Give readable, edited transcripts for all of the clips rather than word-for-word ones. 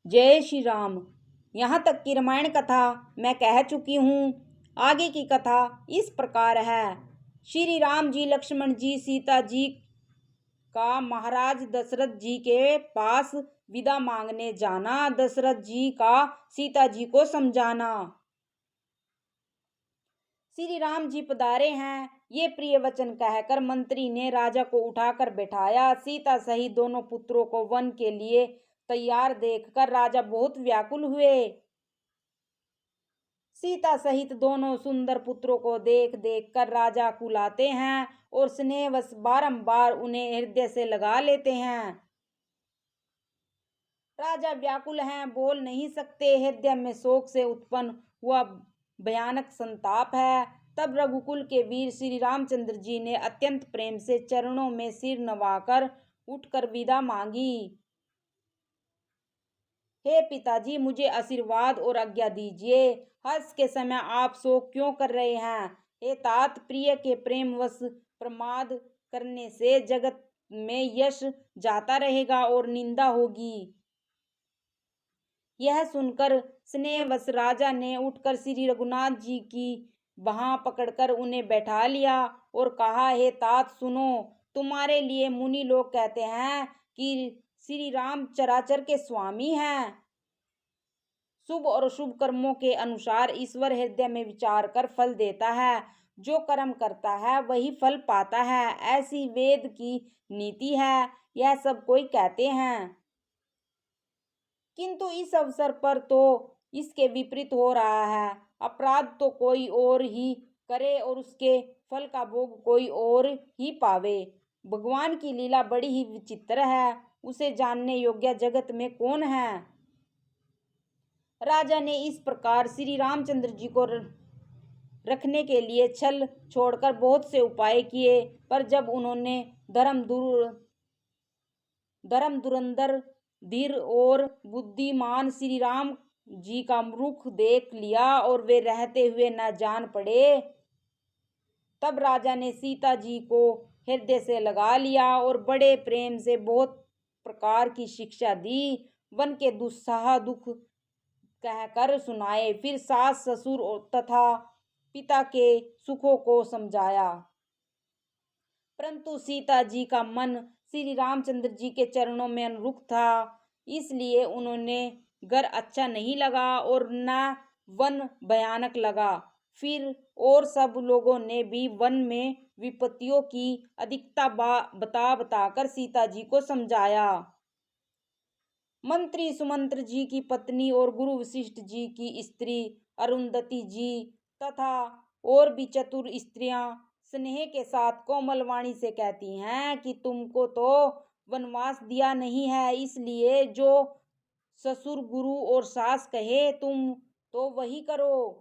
जय श्री राम। यहाँ तक की रामायण कथा मैं कह चुकी हूँ। आगे की कथा इस प्रकार है। श्री राम जी, लक्ष्मण जी, सीता जी का महाराज दशरथ जी के पास विदा मांगने जाना, दशरथ जी का सीता जी को समझाना। श्री राम जी पधारे हैं, ये प्रिय वचन कहकर मंत्री ने राजा को उठाकर बैठाया। सीता सहित दोनों पुत्रों को वन के लिए तैयार देखकर राजा बहुत व्याकुल हुए। सीता सहित दोनों सुंदर पुत्रों को देख देख कर राजा कुलाते हैं और स्नेहवश बारंबार उन्हें हृदय से लगा लेते हैं। राजा व्याकुल हैं, बोल नहीं सकते, हृदय में शोक से उत्पन्न हुआ भयानक संताप है। तब रघुकुल के वीर श्री रामचंद्र जी ने अत्यंत प्रेम से चरणों में सिर नवाकर उठकर विदा मांगी। हे पिताजी, मुझे आशीर्वाद और आज्ञा दीजिए। हर्ष के समय आप शोक क्यों कर रहे हैं? हे तात, प्रिय के प्रेमवश प्रमाद करने से जगत में यश जाता रहेगा और निंदा होगी। यह सुनकर स्नेहवश राजा ने उठकर श्री रघुनाथ जी की बाह पकड़कर उन्हें बैठा लिया और कहा, हे तात सुनो, तुम्हारे लिए मुनि लोग कहते हैं कि श्री राम चराचर के स्वामी हैं। शुभ और अशुभ कर्मों के अनुसार ईश्वर हृदय में विचार कर फल देता है। जो कर्म करता है वही फल पाता है, ऐसी वेद की नीति है। यह सब कोई कहते हैं, किंतु इस अवसर पर तो इसके विपरीत हो रहा है। अपराध तो कोई और ही करे और उसके फल का भोग कोई और ही पावे। भगवान की लीला बड़ी ही विचित्र है, उसे जानने योग्य जगत में कौन है। राजा ने इस प्रकार श्री रामचंद्र जी को रखने के लिए छल छोड़कर बहुत से उपाय किए, पर जब उन्होंने धर्म धुरंधर धीर और बुद्धिमान श्री राम जी का रुख देख लिया और वे रहते हुए न जान पड़े, तब राजा ने सीता जी को हृदय से लगा लिया और बड़े प्रेम से बहुत प्रकार की शिक्षा दी। वन के दुस्सह दुख कहकर सुनाए, फिर सास ससुर तथा पिता के सुखों को समझाया। परंतु सीता जी का मन श्री रामचंद्र जी के चरणों में अनुरुख था, इसलिए उन्होंने घर अच्छा नहीं लगा और न वन भयानक लगा। फिर और सब लोगों ने भी वन में विपत्तियों की अधिकता बताकर सीता जी को समझाया। मंत्री सुमंत्र जी की पत्नी और गुरु वशिष्ठ जी की स्त्री अरुंधति जी तथा और भी चतुर स्त्रियां स्नेह के साथ कोमल वाणी से कहती हैं कि तुमको तो वनवास दिया नहीं है, इसलिए जो ससुर गुरु और सास कहे तुम तो वही करो।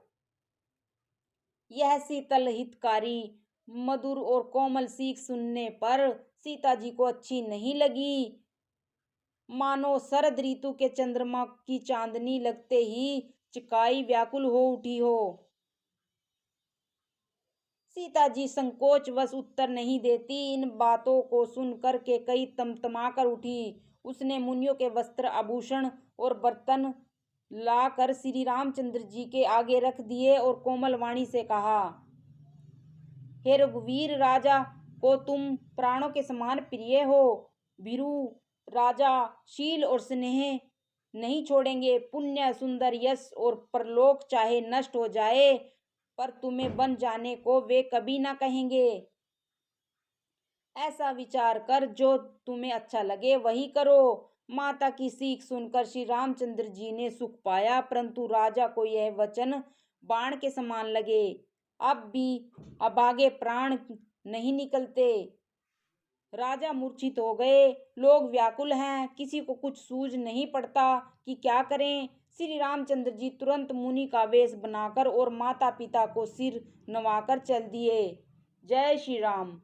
यह शीतल हितकारी मधुर और कोमल सीख सुनने पर सीता जी को अच्छी नहीं लगी। मानो शरद ऋतु के चंद्रमा की चांदनी लगते ही चिकाई व्याकुल हो उठी हो। सीता जी संकोचवश उत्तर नहीं देती। इन बातों को सुनकर के कई तमतमाकर उठी। उसने मुनियों के वस्त्र आभूषण और बर्तन लाकर श्री रामचंद्र जी के आगे रख दिए और कोमल वाणी से कहा, हे रघुवीर, राजा को तुम प्राणों के समान प्रिय हो। भीरु राजा शील और स्नेह नहीं छोड़ेंगे। पुण्य, सुंदर यश और परलोक चाहे नष्ट हो जाए, पर तुम्हें बन जाने को वे कभी ना कहेंगे। ऐसा विचार कर जो तुम्हें अच्छा लगे वही करो। माता की सीख सुनकर श्री रामचंद्र जी ने सुख पाया, परंतु राजा को यह वचन बाण के समान लगे। अब भी अभागे प्राण नहीं निकलते। राजा मूर्छित हो गए। लोग व्याकुल हैं, किसी को कुछ सूझ नहीं पड़ता कि क्या करें। श्री रामचंद्र जी तुरंत मुनि का वेश बनाकर और माता पिता को सिर नवाकर चल दिए। जय श्री राम।